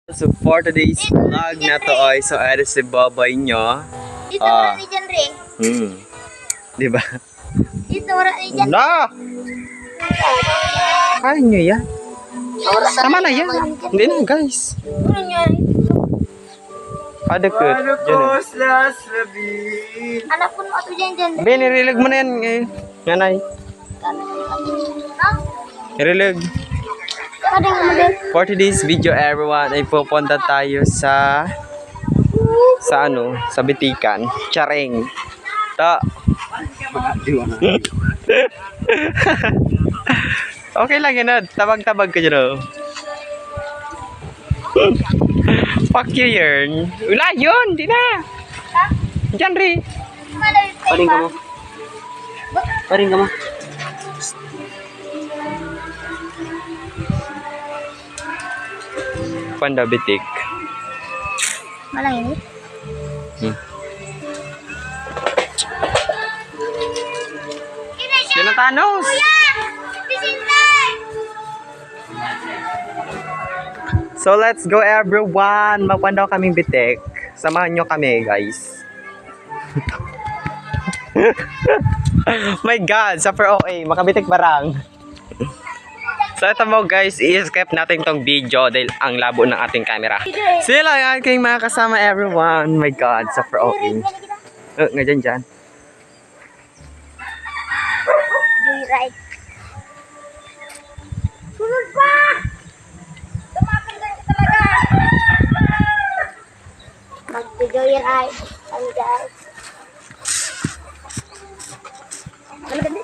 So for today's vlog na to ay so ay si babay nyo. Dito wala ni dyan, Re. Diba? Dito wala ni dyan. Na! Kaya nyo yan. Tama na yan. Hindi na guys. Ano nyo? Adekut. Anak pun mo ito dyan. Ben, irilig mo na yan. Nanay. Ha? Irilig. Kadang mo din. For today's video everyone ay pupunta tayo sa ano, sa Bitikan. Charing. Ta. Okay lang yun. Tabag-tabag ka dyan oh. Fuck you yun. Wala yun. Di na. Ha? Diyan rin. Malawit kayo Paring ka pa. mo. Paring ka mo. Panda Bitik. Malang ini. Yan ang Thanos. So let's go everyone. Magpandaw kaming Bitik. Samahan nyo kami guys. My God, super OA. Makabitik barang. So ito mo guys, i-skip natin tong video dahil ang labo ng ating camera. Sila yan kayong mga kasama everyone. My God, super OA. Nga dyan. Right. Sunod pa! Tumapin ka talaga! Mag-video yan ay. Ano guys? Ano ganda?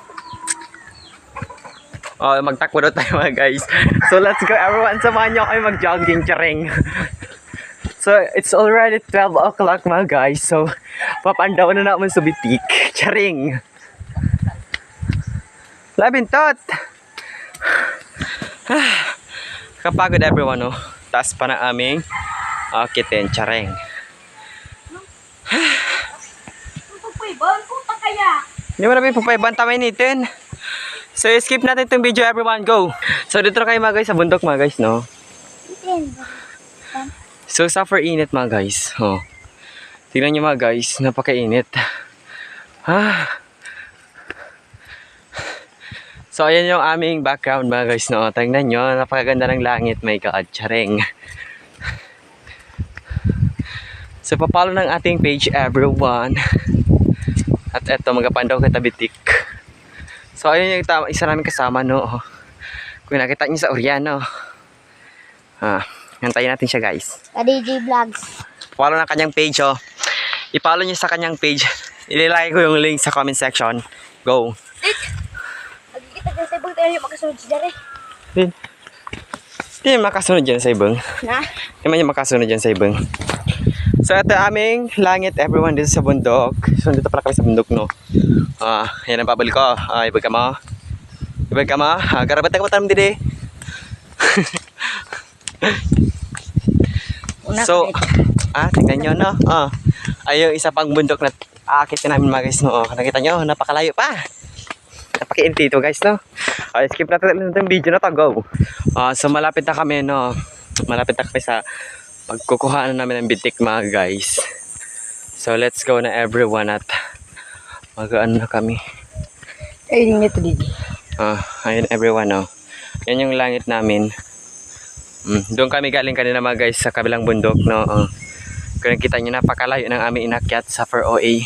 Oh, magtakbo daw tayo mga guys. So let's go everyone. Samahan nyo kayo mag-jogging, charing. So it's already 12 o'clock mga guys. So papandaw na naman sa Bitik. Charing. Labintot! Kapagod everyone oh. Taas pa na aming kitin, charing. Pagpaiban ko pa kaya. Hindi mo na pipapaiban tamay nitin. So skip natin itong video everyone. Go! So dito na kayo mga guys sa bundok mga guys no. So suffer init mga guys. Oh. Tingnan nyo mga guys. Napakainit. So ayan yung aming background mga guys no. Tingnan nyo. Napakaganda ng langit. My God. Charing. So papalo ng ating page everyone. At eto magapandaw kita Bitik. So ayun yung isa namin kasama no. Kung nakita niyo sa Oriano. Hantayin natin siya guys. DJ Vlogs. Follow na kanyang page oh. I-follow niyo sa kanyang page. Ililagay ko yung link sa comment section. Go. Magkikita dyan sa ibang tayo makasunod si Dere. Hindi makasunod dyan sa ibang. Na? Hindi man yung makasunod dyan sa ibang. So ito aming langit everyone dito sa bundok. So dito pala kami sa bundok no. Yan ang babalik ko. Ibag ka mo. Ibag ka mo. Karabat na ka matanong dito. So, tingnan nyo no. Ay yung isa pang bundok na aakitin namin mga guys no. Nakita nyo, napakalayo pa. Napaka-init dito guys no. Skip natin itong video na to. Go. So malapit na kami no. Malapit na kami sa pagkukuhaan namin ng Bitik mga guys. So let's go na everyone at mag-ano na kami. Ayun nga ito dito. Ayun everyone oh. Yan yung langit namin. Doon kami galing kanina mga guys sa kabilang bundok no. Kung nakita nyo napakalayo ng aming inakyat sa OA.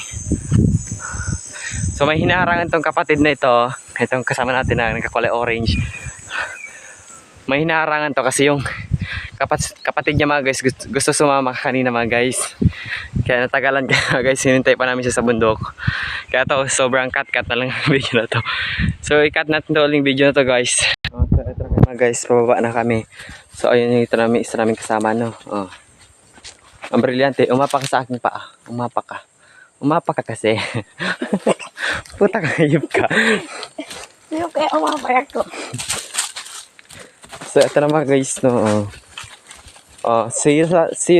So may hinaharangan tong kapatid na ito. Itong kasama natin na nakakulay orange. May hinaharangan to kasi yung kapatid niya mga guys gusto sumama kanina mga guys. Kaya natagalan ka guys, hinintay pa namin siya sa bundok. Kaya to sobrang cut na lang ang video na to. So i-cut natin to uling video na to guys. So ito na mga guys, pababa na kami. So ayun yung isa namin kasama no. Ang brilyante, umapa ka sa aking paa. Umapa ka kasi. Puta ka, hayop ka. Sino kaya umapayak ko? So ito na mga guys no. See you